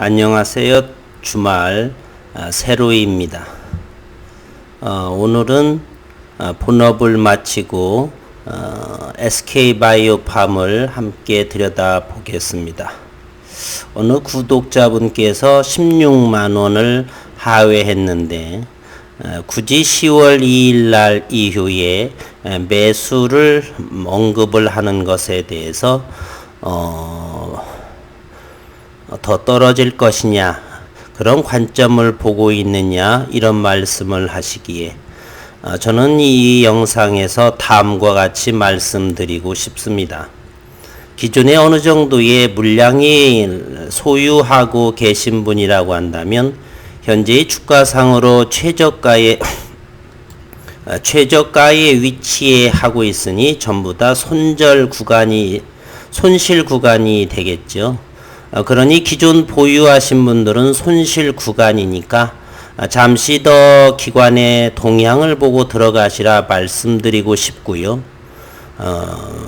안녕하세요. 주말 세로이입니다. 오늘은 본업을 마치고 SK바이오팜을 함께 들여다보겠습니다. 어느 구독자분께서 16만원을 하회했는데 굳이 10월 2일날 이후에 매수를 언급을 하는 것에 대해서 더 떨어질 것이냐, 그런 관점을 보고 있느냐, 이런 말씀을 하시기에 저는 이 영상에서 다음과 같이 말씀드리고 싶습니다. 기존에 어느 정도의 물량이 소유하고 계신 분이라고 한다면 현재의 주가상으로 최저가에 위치에 하고 있으니 전부 다 손실 구간이 되겠죠. 그러니 기존 보유하신 분들은 손실 구간이니까 잠시 더 기관의 동향을 보고 들어가시라 말씀드리고 싶고요.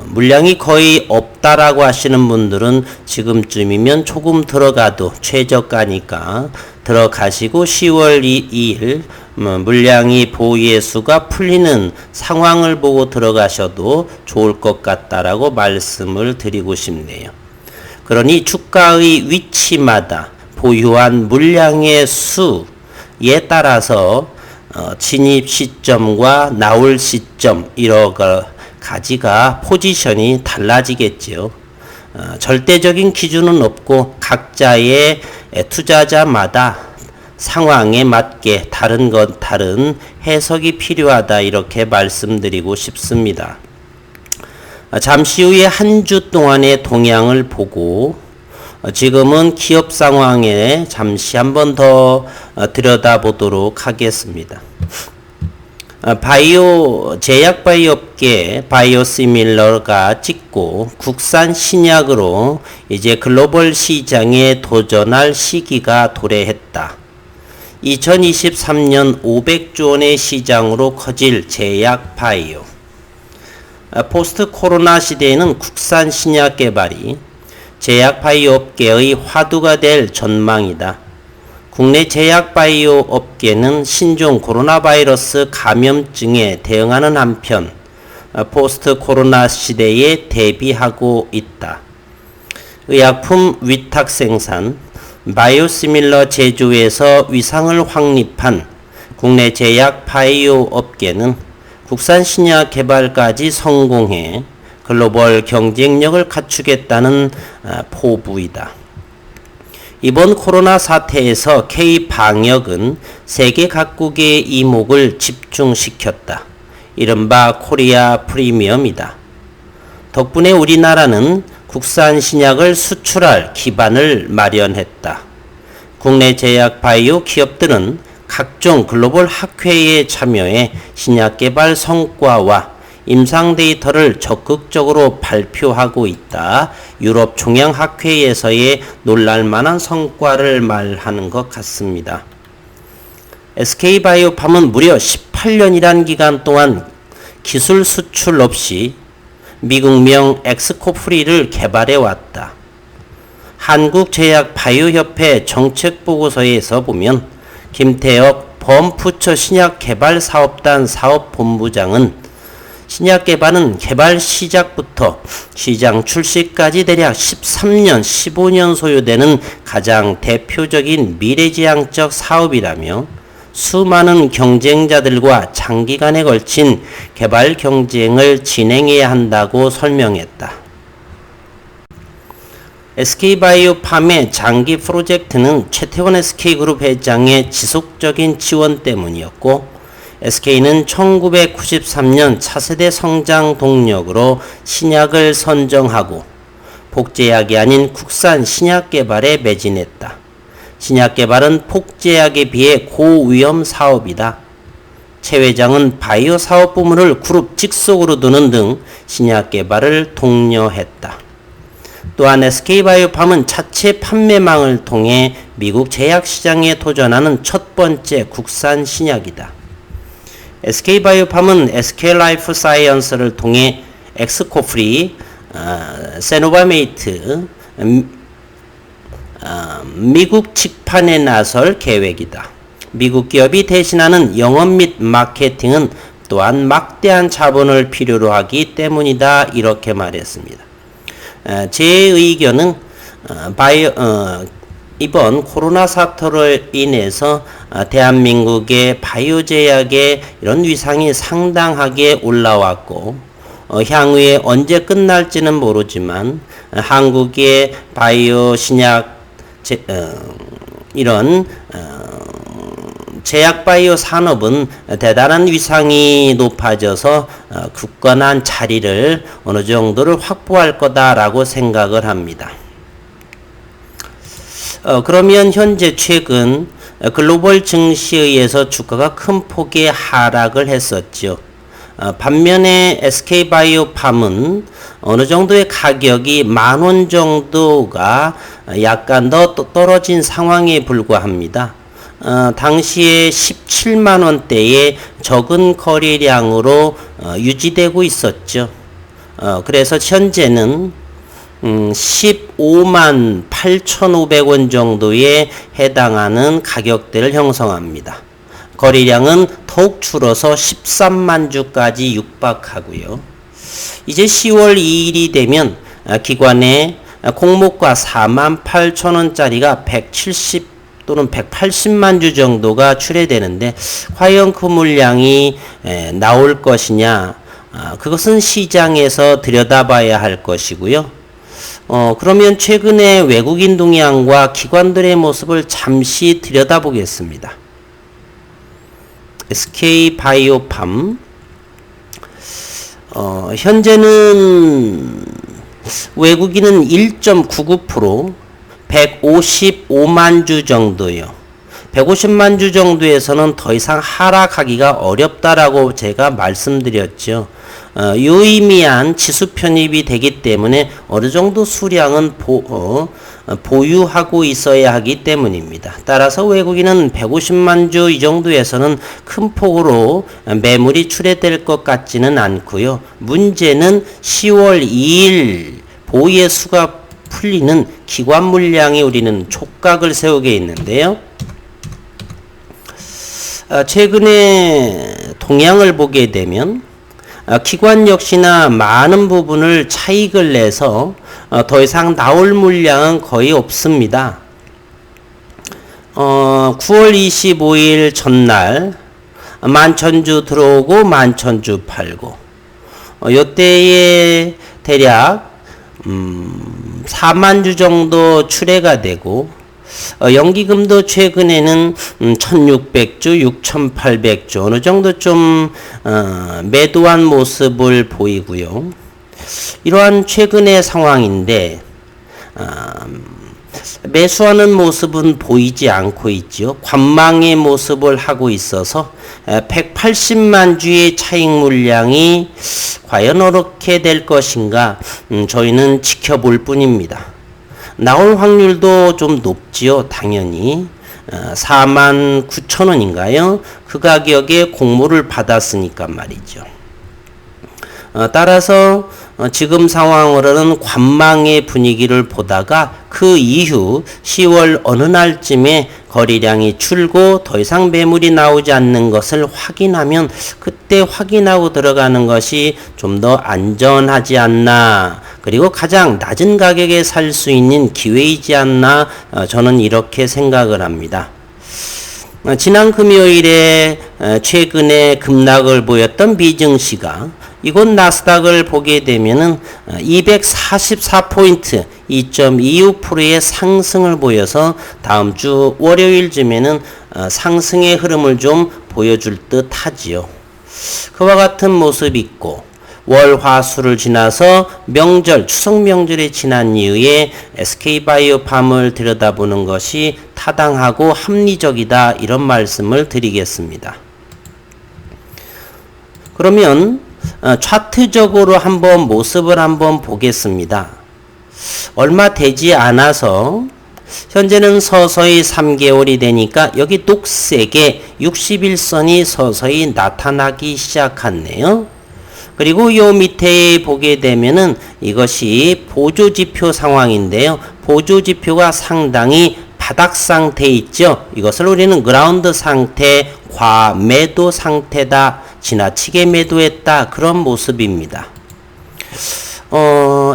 물량이 거의 없다라고 하시는 분들은 지금쯤이면 조금 들어가도 최저가니까 들어가시고 10월 2일 물량이 보유의 수가 풀리는 상황을 보고 들어가셔도 좋을 것 같다라고 말씀을 드리고 싶네요. 그러니 주가의 위치마다 보유한 물량의 수에 따라서 진입 시점과 나올 시점 이런 가지가 포지션이 달라지겠죠. 절대적인 기준은 없고 각자의 투자자마다 상황에 맞게 다른 해석이 필요하다, 이렇게 말씀드리고 싶습니다. 잠시 후에 한 주 동안의 동향을 보고 지금은 기업 상황에 잠시 한번 더 들여다보도록 하겠습니다. 제약 바이오 업계 바이오시밀러가 찍고 국산 신약으로 이제 글로벌 시장에 도전할 시기가 도래했다. 2023년 500조 원의 시장으로 커질 제약 바이오. 포스트 코로나 시대에는 국산 신약 개발이 제약 바이오 업계의 화두가 될 전망이다. 국내 제약 바이오 업계는 신종 코로나 바이러스 감염증에 대응하는 한편 포스트 코로나 시대에 대비하고 있다. 의약품 위탁 생산, 바이오시밀러 제조에서 위상을 확립한 국내 제약 바이오 업계는 국산 신약 개발까지 성공해 글로벌 경쟁력을 갖추겠다는 포부이다. 이번 코로나 사태에서 K방역은 세계 각국의 이목을 집중시켰다. 이른바 코리아 프리미엄이다. 덕분에 우리나라는 국산 신약을 수출할 기반을 마련했다. 국내 제약 바이오 기업들은 각종 글로벌 학회에 참여해 신약 개발 성과와 임상 데이터를 적극적으로 발표하고 있다. 유럽 종양학회에서의 놀랄만한 성과를 말하는 것 같습니다. SK바이오팜은 무려 18년이란 기간 동안 기술 수출 없이 미국명 엑스코프리를 개발해 왔다. 한국제약바이오협회 정책보고서에서 보면 김태혁 범부처 신약개발사업단 사업본부장은 신약 개발은 개발 시작부터 시장 출시까지 대략 13년, 15년 소요되는 가장 대표적인 미래지향적 사업이라며 수많은 경쟁자들과 장기간에 걸친 개발 경쟁을 진행해야 한다고 설명했다. SK바이오팜의 장기 프로젝트는 최태원 SK그룹 회장의 지속적인 지원 때문이었고 SK는 1993년 차세대 성장 동력으로 신약을 선정하고 복제약이 아닌 국산 신약 개발에 매진했다. 신약 개발은 복제약에 비해 고위험 사업이다. 최 회장은 바이오 사업 부문을 그룹 직속으로 두는 등 신약 개발을 독려했다. 또한 SK바이오팜은 자체 판매망을 통해 미국 제약 시장에 도전하는 첫 번째 국산 신약이다. SK바이오팜은 SK라이프사이언스를 통해 엑스코프리, 세노바메이트, 미국 직판에 나설 계획이다. 미국 기업이 대신하는 영업 및 마케팅은 또한 막대한 자본을 필요로 하기 때문이다. 이렇게 말했습니다. 제 의견은 이번 코로나 사태로 인해서 대한민국의 바이오 제약의 이런 위상이 상당하게 올라왔고 향후에 언제 끝날지는 모르지만 한국의 바이오 신약 이런 제약 바이오 산업은 대단한 위상이 높아져서 굳건한 자리를 어느 정도를 확보할 거다라고 생각을 합니다. 그러면 현재 최근 글로벌 증시에 의해서 주가가 큰 폭의 하락을 했었죠. 반면에 SK바이오팜은 어느 정도의 가격이 10,000원 정도가 약간 더 떨어진 상황에 불과합니다. 당시에 17만원대의 적은 거래량으로 유지되고 있었죠. 그래서 현재는 15만 8,500원 정도에 해당하는 가격대를 형성합니다. 거래량은 더욱 줄어서 13만 주까지 육박하고요. 이제 10월 2일이 되면 기관의 공모가 4만 8천원짜리가 170 또는 180만 주 정도가 출회되는데 과연 그 물량이 나올 것이냐, 그것은 시장에서 들여다봐야 할 것이고요. 그러면 최근에 외국인 동향과 기관들의 모습을 잠시 들여다보겠습니다. SK바이오팜 현재는 외국인은 1.99%, 155만 주 정도요. 150만 주 정도에서는 더 이상 하락하기가 어렵다라고 제가 말씀드렸죠. 유의미한 지수 편입이 되기 때문에 어느 정도 수량은 보유하고 있어야 하기 때문입니다. 따라서 외국인은 150만 주 이 정도에서는 큰 폭으로 매물이 출회될 것 같지는 않고요. 문제는 10월 2일 보유의 수가 풀리는 기관 물량이 우리는 촉각을 세우게 있는데요. 최근에 동향을 보게 되면 기관 역시나 많은 부분을 차익을 내서 더 이상 나올 물량은 거의 없습니다. 9월 25일 전날 11,000주 들어오고 11,000주 팔고 요때에 대략 4만 주 정도 출회가 되고 연기금도 최근에는 1600주, 6800주 어느 정도 좀 매도한 모습을 보이고요. 이러한 최근의 상황인데 매수하는 모습은 보이지 않고 있죠. 관망의 모습을 하고 있어서 180만 주의 차익 물량이 과연 어떻게 될 것인가 저희는 지켜볼 뿐입니다. 나올 확률도 좀 높지요. 당연히 49,000원인가요? 그 가격에 공모를 받았으니까 말이죠. 따라서 지금 상황으로는 관망의 분위기를 보다가 그 이후 10월 어느 날쯤에 거래량이 줄고 더 이상 매물이 나오지 않는 것을 확인하면 그때 확인하고 들어가는 것이 좀 더 안전하지 않나, 그리고 가장 낮은 가격에 살 수 있는 기회이지 않나, 저는 이렇게 생각을 합니다. 지난 금요일에 최근에 급락을 보였던 미증시가 이곳 나스닥을 보게 되면은 244포인트 2.25%의 상승을 보여서 다음 주 월요일쯤에는 상승의 흐름을 좀 보여줄 듯 하지요. 그와 같은 모습이 있고 월, 화, 수를 지나서 명절, 추석 명절이 지난 이후에 SK바이오팜을 들여다보는 것이 타당하고 합리적이다, 이런 말씀을 드리겠습니다. 그러면 차트적으로 한번 모습을 한번 보겠습니다. 얼마 되지 않아서 현재는 서서히 3개월이 되니까 여기 녹색의 61선이 서서히 나타나기 시작했네요. 그리고 요 밑에 보게 되면은 이것이 보조지표 상황인데요. 보조지표가 상당히 바닥 상태에 있죠. 이것을 우리는 그라운드 상태, 과매도 상태다, 지나치게 매도했다, 그런 모습입니다.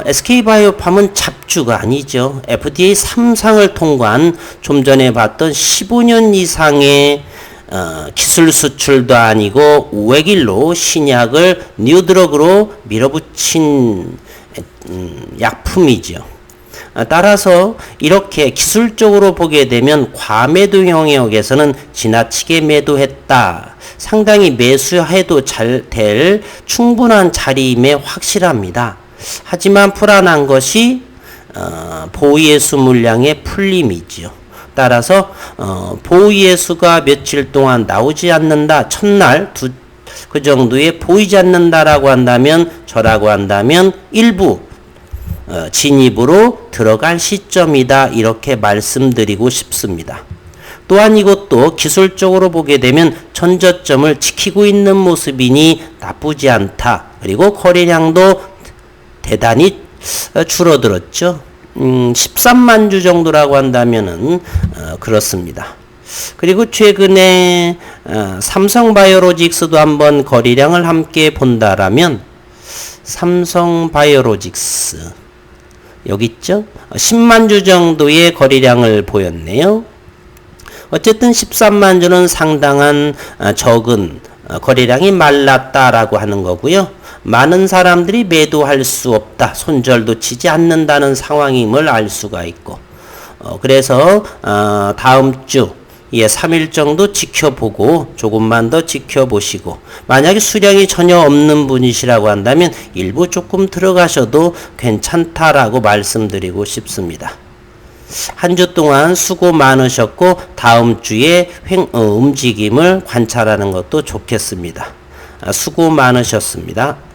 SK바이오팜은 잡주가 아니죠. FDA 3상을 통과한 좀 전에 봤던 15년 이상의 기술 수출도 아니고 외길로 신약을 뉴드럭으로 밀어붙인 약품이죠. 따라서 이렇게 기술적으로 보게 되면 과매도 영역에서는 지나치게 매도했다. 상당히 매수해도 잘 될 충분한 자리임에 확실합니다. 하지만 불안한 것이 보이예수 물량의 풀림이지요. 따라서 보이예수가 며칠 동안 나오지 않는다. 첫날 그 정도에 보이지 않는다라고 한다면, 저라고 한다면 일부 진입으로 들어갈 시점이다, 이렇게 말씀드리고 싶습니다. 또한 이것도 기술적으로 보게 되면 전저점을 지키고 있는 모습이니 나쁘지 않다. 그리고 거래량도 대단히 줄어들었죠. 13만 주 정도라고 한다면은 그렇습니다. 그리고 최근에 삼성바이오로직스도 한번 거래량을 함께 본다라면, 삼성바이오로직스 여기 있죠? 10만 주 정도의 거래량을 보였네요. 어쨌든 13만 주는 상당한 적은 거래량이 말랐다라고 하는 거고요. 많은 사람들이 매도할 수 없다, 손절도 치지 않는다는 상황임을 알 수가 있고, 그래서 다음 주 3일 정도 지켜보고 조금만 더 지켜보시고, 만약에 수량이 전혀 없는 분이시라고 한다면 일부 조금 들어가셔도 괜찮다라고 말씀드리고 싶습니다. 한 주 동안 수고 많으셨고 다음 주에 움직임을 관찰하는 것도 좋겠습니다. 수고 많으셨습니다.